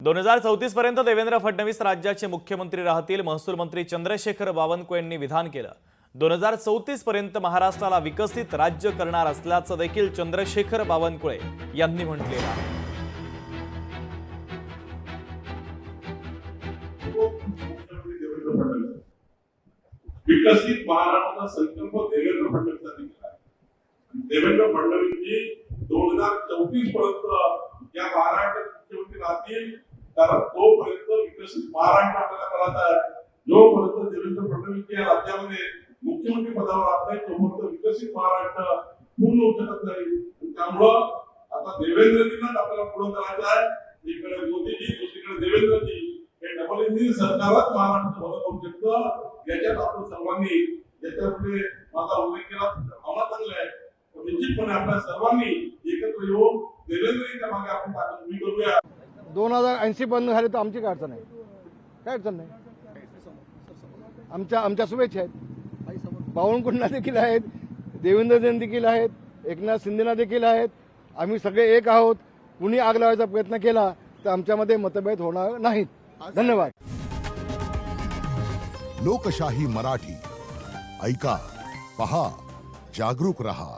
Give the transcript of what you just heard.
2034 पर्यंत देवेंद्र फडणवीस राज्याचे मुख्यमंत्री राहतील, महसूल मंत्री चंद्रशेखर बावनकुळे यांनी विधान केलं। 2034 पर्यंत महाराष्ट्राला विकसित राज्य करणार असल्याचं देखील चंद्रशेखर बावनकुळे यांनी म्हटलेलं आहे। विकसित महाराष्ट्र संकल्प देवेंद्र फडणवीसांनी केला आहे। देवेंद्र फडणवीसजी 2034 पर्यंत या महाराष्ट्र मुख्यमंत्री राहतील, कारण तोपर्यंत विकसित महाराष्ट्र आपल्याला करायचा आहे। जोपर्यंत देवेंद्र फडणवीस या राज्यामध्ये मुख्यमंत्री पदावर असतात तोपर्यंत विकसित महाराष्ट्र पूर्ण होऊ शकत नाही। त्यामुळं आता देवेंद्रजींनाच आपल्याला पुढे करायचं आहे। इकडे मोदीजी, दुसरीकडे देवेंद्रजी, हे डबल इंजिन सरकारच महाराष्ट्र भलं करू शकतं। याच्यात आपण सर्वांनी याच्यापुढे माझा उल्लेख केला आम्हाला चांगलं आहे, पण निश्चितपणे आपल्या सर्वांनी एकत्र येऊन देवेंद्रजींच्या मागे आपण ताकद उभी करूया। 2080 बंद झाले तर आमची काय अडचण आहे? काय अडचण नाही। आमच्या शुभेच्छा आहेत, बावनकुळेंना देखील आहेत, देवेंद्रजींना देखील आहेत, एकनाथ शिंदेना देखील आहेत। आम्ही सगळे एक आहोत। कुणी आग लावायचा प्रयत्न केला तर आमच्यामध्ये मतभेद होणार नाहीत। धन्यवाद। लोकशाही मराठी ऐका, पहा, जागरूक रहा।